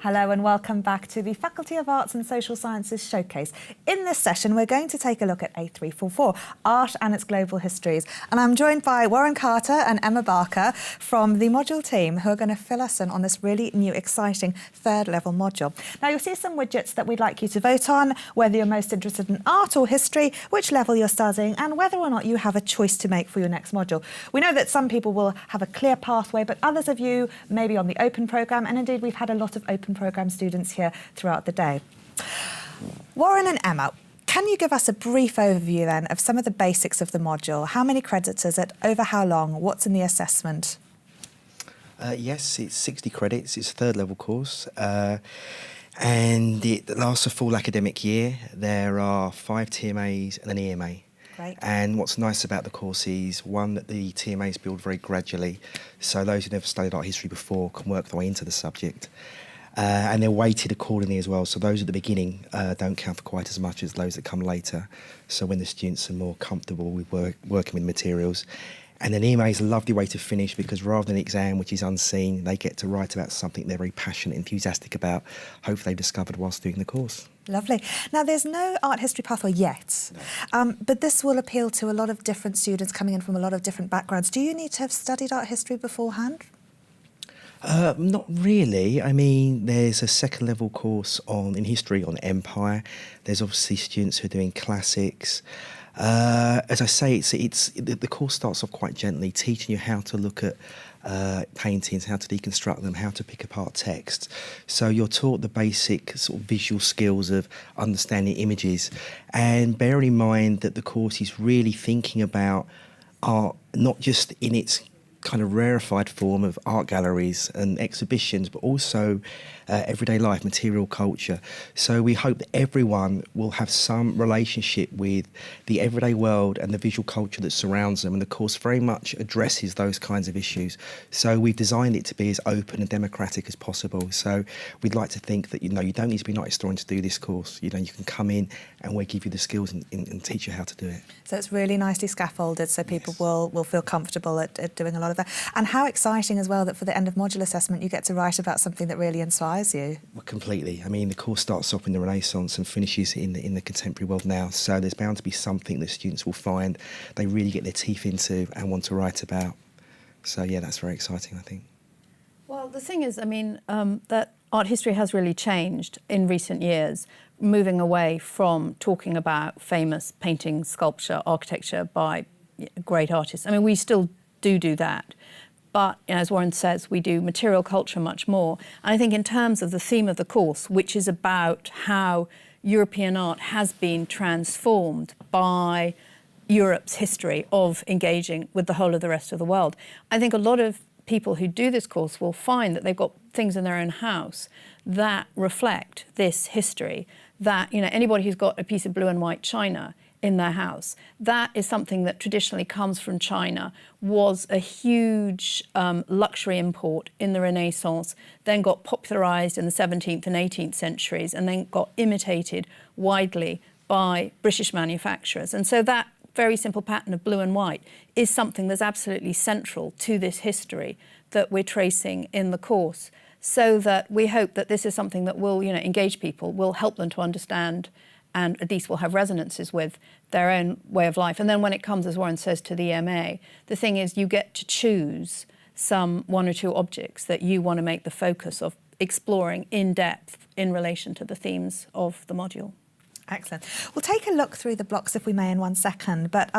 Hello and welcome back to the Faculty of Arts and Social Sciences Showcase. In this session, we're going to take a look at A344 Art and its Global Histories. And I'm joined by Warren Carter and Emma Barker from the module team who are going to fill us in on this really new, exciting third level module. Now, you'll see some widgets that we'd like you to vote on, whether you're most interested in art or history, which level you're studying, and whether or not you have a choice to make for your next module. We know that some people will have a clear pathway, but others of you may be on the open programme, and indeed we've had a lot of open programme students here throughout the day. Warren and Emma, can you give us a brief overview then of some of the basics of the module? How many credits is it? Over how long? What's in the assessment? Yes, it's 60 credits. It's a third level course. And it lasts a full academic year. There are 5 TMAs and an EMA. Great. And what's nice about the course is, one, that the TMAs build very gradually, so those who never studied art history before can work their way into the subject. And they're weighted accordingly as well, so those at the beginning don't count for quite as much as those that come later. So when the students are more comfortable with working with materials. And then EMA is a lovely way to finish, because rather than an exam which is unseen, they get to write about something they're very passionate, enthusiastic about, hopefully they've discovered whilst doing the course. Lovely. Now, there's no art history pathway yet, No. But this will appeal to a lot of different students coming in from a lot of different backgrounds. Do you need to have studied art history beforehand? Not really. I mean, there's a second level course in history on empire. There's obviously students who are doing classics. As I say, the course starts off quite gently, teaching you how to look at paintings, how to deconstruct them, how to pick apart text. So you're taught the basic sort of visual skills of understanding images, and bearing in mind that the course is really thinking about art, not just in its kind of rarefied form of art galleries and exhibitions, but also everyday life, material culture. So we hope that everyone will have some relationship with the everyday world and the visual culture that surrounds them, and the course very much addresses those kinds of issues. So we've designed it to be as open and democratic as possible. So we'd like to think that, you don't need to be an art historian to do this course. You can come in and we'll give you the skills and teach you how to do it. So it's really nicely scaffolded, so people will feel comfortable at doing a lot of that. And how exciting as well that for the end of module assessment you get to write about something that really inspires you. Well, completely. I mean, the course starts off in the Renaissance and finishes in the contemporary world now. So there's bound to be something that students will find they really get their teeth into and want to write about. So yeah, that's very exciting, I think. Well, the thing is, I mean, that art history has really changed in recent years, moving away from talking about famous painting, sculpture, architecture by great artists. I mean, we still do that. But as Warren says, we do material culture much more. And I think in terms of the theme of the course, which is about how European art has been transformed by Europe's history of engaging with the whole of the rest of the world, I think a lot of people who do this course will find that they've got things in their own house that reflect this history, that anybody who's got a piece of blue and white china in their house, that is something that traditionally comes from China, was a huge luxury import in the Renaissance, then got popularised in the 17th and 18th centuries, and then got imitated widely by British manufacturers. And so that very simple pattern of blue and white is something that's absolutely central to this history that we're tracing in the course, so that we hope that this is something that will engage people, will help them to understand, and at least will have resonances with their own way of life. And then when it comes, as Warren says, to the EMA, the thing is you get to choose one or two objects that you want to make the focus of exploring in depth in relation to the themes of the module. Excellent. We'll take a look through the blocks, if we may, in 1 second. But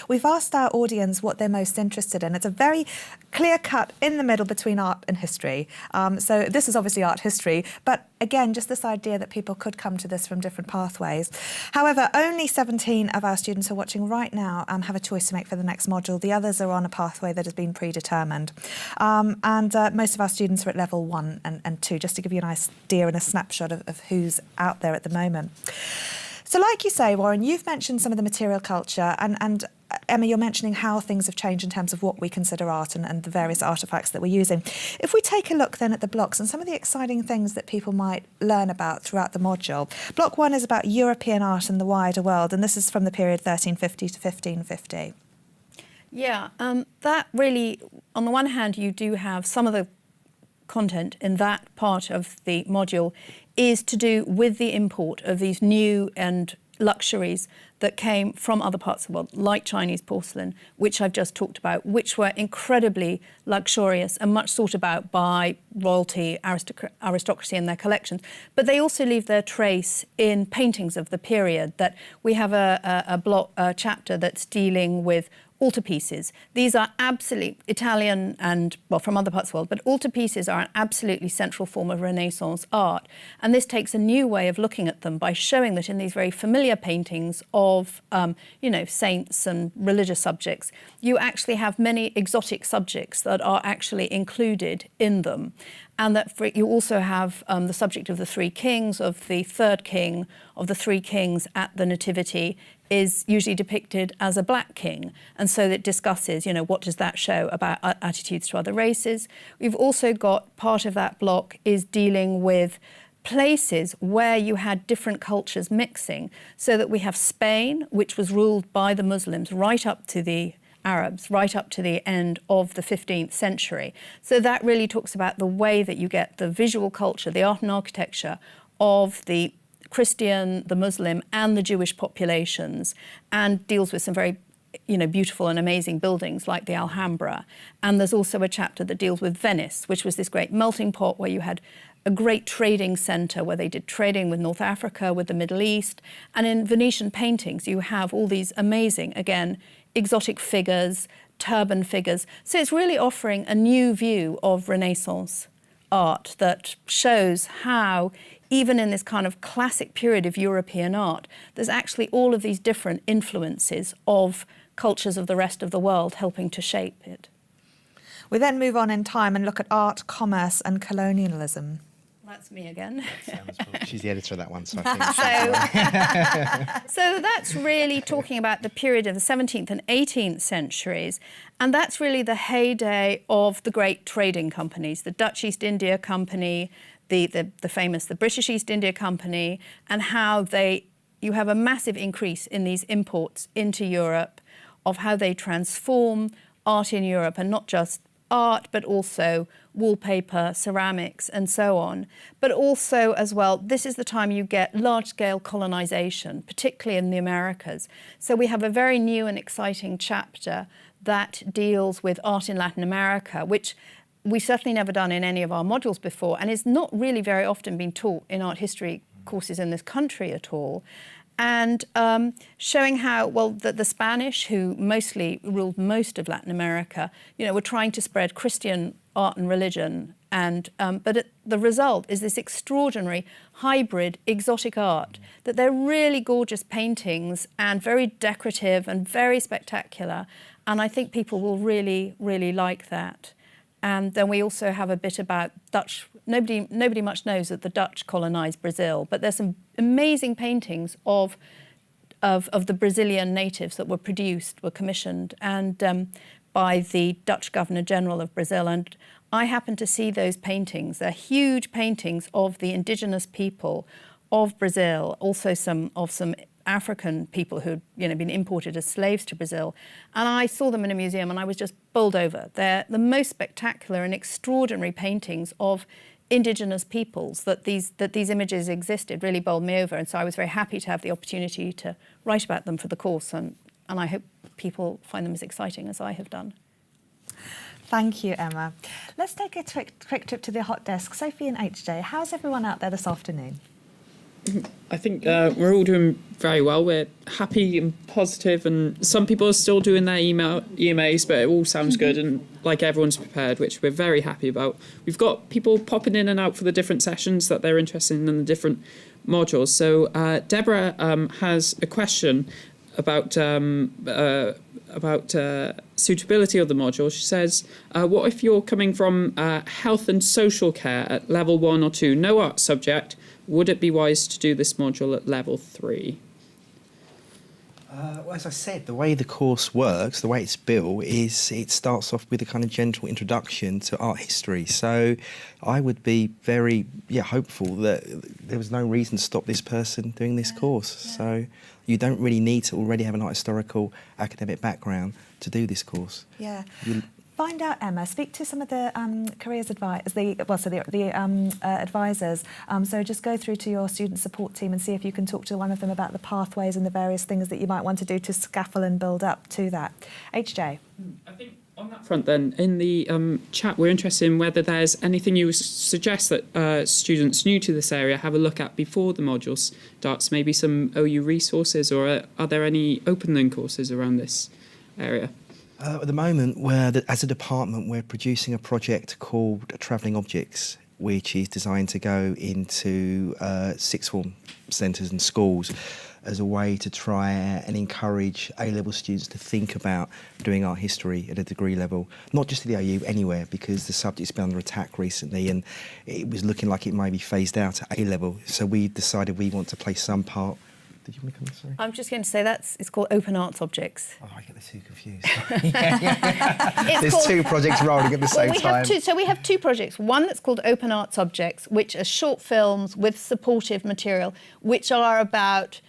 we've asked our audience what they're most interested in. It's a very clear cut in the middle between art and history. So this is obviously art history, but again, just this idea that people could come to this from different pathways. However, only 17 of our students who are watching right now have a choice to make for the next module. The others are on a pathway that has been predetermined. And most of our students are at level 1 and 2, just to give you an idea and a snapshot of who's out there at the moment. So like you say, Warren, you've mentioned some of the material culture, and Emma, you're mentioning how things have changed in terms of what we consider art and the various artefacts that we're using. If we take a look then at the blocks and some of the exciting things that people might learn about throughout the module. Block 1 is about European art and the wider world, and this is from the period 1350 to 1550. Yeah, that really, on the one hand, you do have some of the content in that part of the module is to do with the import of these new and luxuries that came from other parts of the world, like Chinese porcelain, which I've just talked about, which were incredibly luxurious and much sought about by royalty, aristocracy in their collections. But they also leave their trace in paintings of the period. That we have a chapter that's dealing with altarpieces. These are absolutely Italian and, well, from other parts of the world, but altarpieces are an absolutely central form of Renaissance art. And this takes a new way of looking at them by showing that in these very familiar paintings of, saints and religious subjects, you actually have many exotic subjects that are actually included in them. And that you also have the subject of the three kings, of the third king, of the three kings at the Nativity is usually depicted as a black king. And so it discusses, what does that show about attitudes to other races. We've also got part of that block is dealing with places where you had different cultures mixing, so that we have Spain, which was ruled by the Muslims right up to the Arabs, right up to the end of the 15th century. So that really talks about the way that you get the visual culture, the art and architecture of the Christian, the Muslim and the Jewish populations, and deals with some very beautiful and amazing buildings like the Alhambra. And there's also a chapter that deals with Venice, which was this great melting pot where you had a great trading centre where they did trading with North Africa, with the Middle East. And in Venetian paintings, you have all these amazing, again, exotic figures, turban figures. So it's really offering a new view of Renaissance art that shows how, even in this kind of classic period of European art, there's actually all of these different influences of cultures of the rest of the world helping to shape it. We then move on in time and look at art, commerce and colonialism. That's me again. She's the editor of that one, so I think. So that's really talking about the period of the 17th and 18th centuries, and that's really the heyday of the great trading companies, the Dutch East India Company, the famous the British East India Company, and how you have a massive increase in these imports into Europe, of how they transform art in Europe, and not just art, but also wallpaper, ceramics, and so on. But also, as well, this is the time you get large-scale colonization, particularly in the Americas. So we have a very new and exciting chapter that deals with art in Latin America, which we've certainly never done in any of our modules before, and is not really very often been taught in art history courses in this country at all. And showing how, the Spanish, who mostly ruled most of Latin America, were trying to spread Christian art and religion. And but the result is this extraordinary hybrid exotic art, that they're really gorgeous paintings and very decorative and very spectacular. And I think people will really, really like that. And then we also have a bit about Dutch. Nobody much knows that the Dutch colonised Brazil, but there's some amazing paintings of the Brazilian natives that were commissioned and by the Dutch Governor General of Brazil. And I happened to see those paintings. They're huge paintings of the indigenous people of Brazil, also some African people who'd been imported as slaves to Brazil. And I saw them in a museum and I was just bowled over. They're the most spectacular and extraordinary paintings of indigenous peoples that these images existed really bowled me over. And so I was very happy to have the opportunity to write about them for the course, and I hope people find them as exciting as I have done. Thank you, Emma. Let's take a quick trip to the hot desk. Sophie and HJ, how's everyone out there this afternoon? I think we're all doing very well. We're happy and positive, and some people are still doing their EMAs, but it all sounds good, and like everyone's prepared, which we're very happy about. We've got people popping in and out for the different sessions that they're interested in and the different modules. So Deborah has a question about suitability of the module. She says, what if you're coming from health and social care at level 1 or 2, no art subject? Would it be wise to do this module at level 3? Well, as I said, the way the course works, the way it's built, is it starts off with a kind of gentle introduction to art history. So I would be very hopeful that there was no reason to stop this person doing this course. Yeah. So you don't really need to already have an art historical academic background to do this course. Yeah. Find out, Emma. Speak to some of the careers advisors. So just go through to your student support team and see if you can talk to one of them about the pathways and the various things that you might want to do to scaffold and build up to that. HJ. I think on that front then, in the chat, we're interested in whether there's anything you would suggest that students new to this area have a look at before the module starts, maybe some OU resources, or are there any open learn courses around this area? At the moment, as a department, we're producing a project called Travelling Objects, which is designed to go into sixth form centres and schools as a way to try and encourage A-level students to think about doing art history at a degree level, not just at the OU, anywhere, because the subject's been under attack recently and it was looking like it might be phased out at A-level. So we decided we want to play some part. Did you make a comment? Sorry. I'm just going to say it's called Open Arts Objects. Oh, I get the two confused. There's two projects rolling at the same time. We have two projects. One that's called Open Arts Objects, which are short films with supportive material, which are about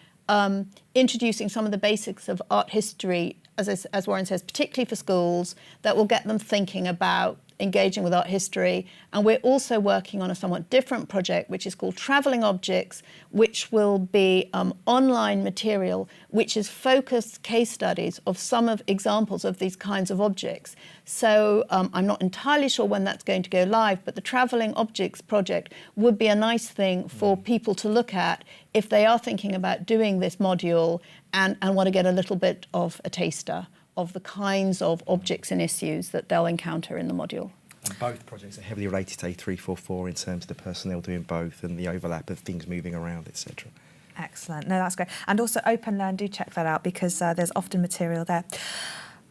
introducing some of the basics of art history, as Warren says, particularly for schools, that will get them thinking about engaging with art history. And we're also working on a somewhat different project, which is called Travelling Objects, which will be online material, which is focused case studies of some of examples of these kinds of objects. So I'm not entirely sure when that's going to go live, but the Travelling Objects project would be a nice thing for people to look at if they are thinking about doing this module and want to get a little bit of a taster of the kinds of objects and issues that they'll encounter in the module. And both projects are heavily related to A344 in terms of the personnel doing both and the overlap of things moving around, etc. Excellent. No, that's great. And also Open Learn, do check that out because there's often material there.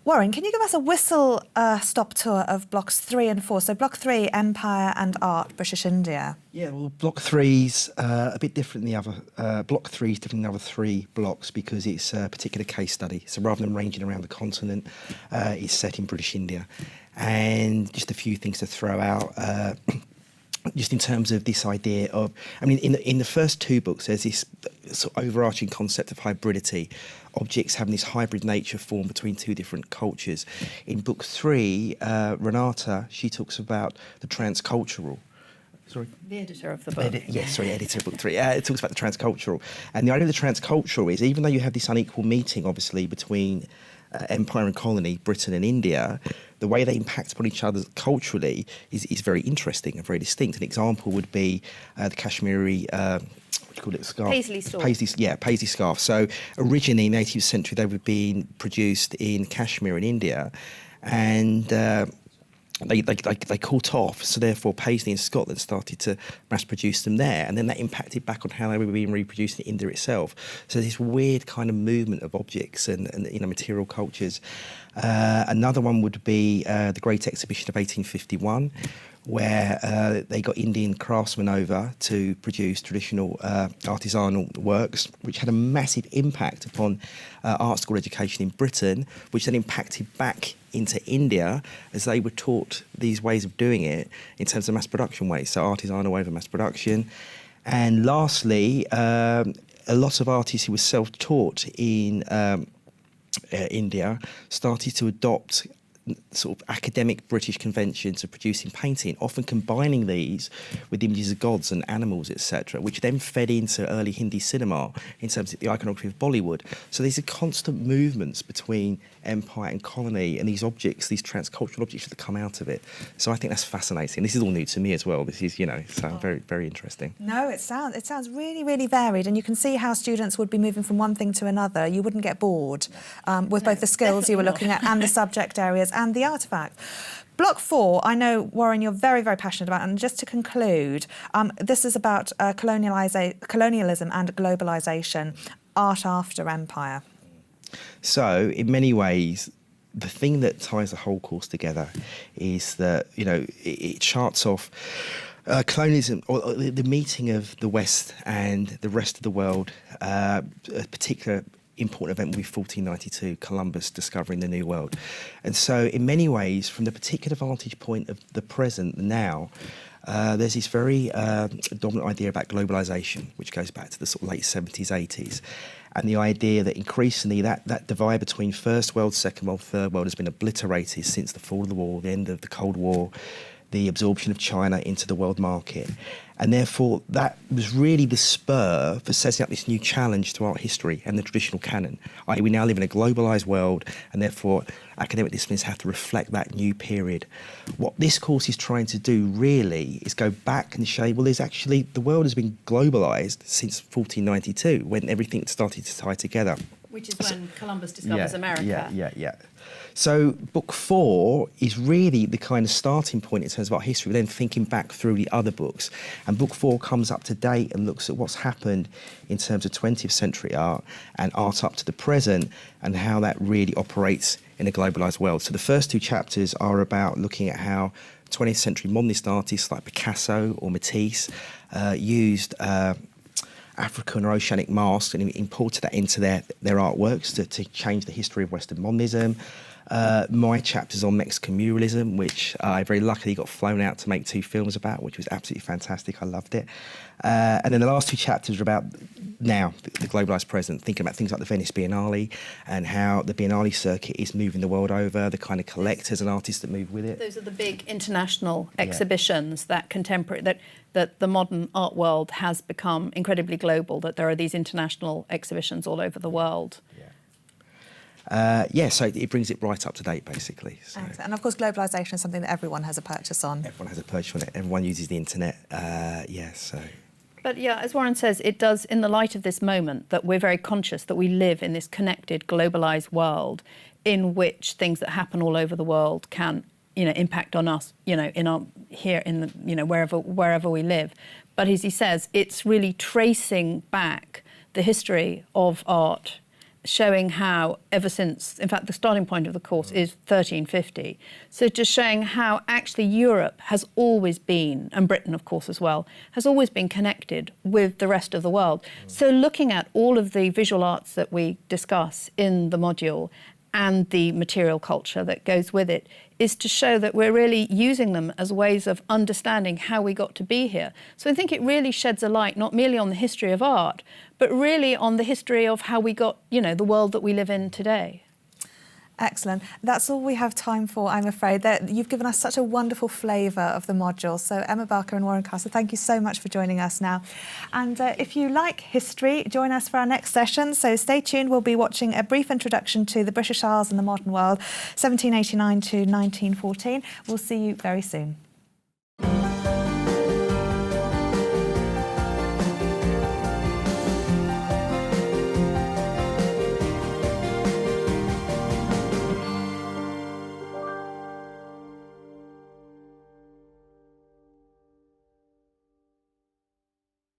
Warren, can you give us a whistle-stop tour of blocks 3 and 4? So block 3, Empire and Art, British India. Yeah, well, block 3's a bit different than the other. Block 3 is different than the other 3 blocks because it's a particular case study. So rather than ranging around the continent, it's set in British India. And just a few things to throw out. Just in terms of this idea of, I mean, in the first 2 books, there's this sort of overarching concept of hybridity, objects having this hybrid nature formed between 2 different cultures. In book 3, Renata, she talks about the transcultural. Sorry? The editor of the book. Editor of book 3. It talks about the transcultural. And the idea of the transcultural is, even though you have this unequal meeting, obviously, between empire and colony, Britain and India, the way they impact upon each other culturally is very interesting and very distinct. An example would be the Kashmiri, what do you call it, scarf? Paisley scarf. Paisley scarf. So originally in the 18th century, they were being produced in Kashmir in India, and they caught off, so therefore Paisley in Scotland started to mass produce them there, and then that impacted back on how they were being reproduced in India itself. So this weird kind of movement of objects and material cultures. Another one would be the Great Exhibition of 1851, where they got Indian craftsmen over to produce traditional artisanal works, which had a massive impact upon art school education in Britain, which then impacted back into India as they were taught these ways of doing it in terms of mass production ways, so artisanal over mass production. And lastly, a lot of artists who were self-taught in India started to adopt sort of academic British conventions of producing painting, often combining these with images of gods and animals, etc., which then fed into early Hindi cinema in terms of the iconography of Bollywood. So these are constant movements between empire and colony, and these objects, these transcultural objects that come out of it. So I think that's fascinating. This is all new to me as well. This is, so very, very interesting. No, it sounds really, really varied, and you can see how students would be moving from one thing to another. You wouldn't get bored with both the skills you were looking at and the subject areas and the artefact. Block 4, I know, Warren, you're very, very passionate about, and just to conclude, this is about colonialism and globalisation, art after empire. So, in many ways, the thing that ties the whole course together is that, it charts off colonialism, or the meeting of the West and the rest of the world. A particular important event will be 1492, Columbus discovering the New World. And so, in many ways, from the particular vantage point of the present, now, there's this very dominant idea about globalisation, which goes back to the sort of late 70s, 80s. and the idea that increasingly that divide between First World, Second World, Third World has been obliterated since the fall of the wall, the end of the Cold War, the absorption of China into the world market. And therefore, that was really the spur for setting up this new challenge to art history and the traditional canon. We now live in a globalised world, and therefore academic disciplines have to reflect that new period. What this course is trying to do really is go back and show, well, there's actually, the world has been globalised since 1492, when everything started to tie together. Which is when Columbus discovers America. Yeah. So book 4 is really the kind of starting point in terms of art history, then thinking back through the other books. And book 4 comes up to date and looks at what's happened in terms of 20th century art and art up to the present and how that really operates in a globalised world. So the first 2 chapters are about looking at how 20th century modernist artists like Picasso or Matisse used African or oceanic masks and imported that into their artworks to change the history of Western modernism. My chapter's on Mexican muralism, which I very luckily got flown out to make 2 films about, which was absolutely fantastic. I loved it. And then the last 2 chapters are about now, the globalised present, thinking about things like the Venice Biennale and how the Biennale circuit is moving the world over, the kind of collectors and artists that move with it. Those are the big international exhibitions that contemporary, that the modern art world has become incredibly global, that there are these international exhibitions all over the world. So it brings it right up to date, basically. So. And of course, globalisation is something that everyone has a purchase on. Everyone has a purchase on it. Everyone uses the internet. So. But yeah, as Warren says, it does, in the light of this moment, that we're very conscious that we live in this connected, globalised world in which things that happen all over the world can, impact on us, in our here in the, wherever we live. But as he says, it's really tracing back the history of art, showing how ever since, in fact, the starting point of the course is 1350. So just showing how actually Europe has always been, and Britain, of course, as well, has always been connected with the rest of the world. So looking at all of the visual arts that we discuss in the module and the material culture that goes with it is to show that we're really using them as ways of understanding how we got to be here. So I think it really sheds a light not merely on the history of art, but really on the history of how we got, the world that we live in today. Excellent. That's all we have time for, I'm afraid. You've given us such a wonderful flavour of the module. So Emma Barker and Warren Castle, thank you so much for joining us now. And if you like history, join us for our next session. So stay tuned. We'll be watching a brief introduction to the British Isles and the modern world, 1789 to 1914. We'll see you very soon.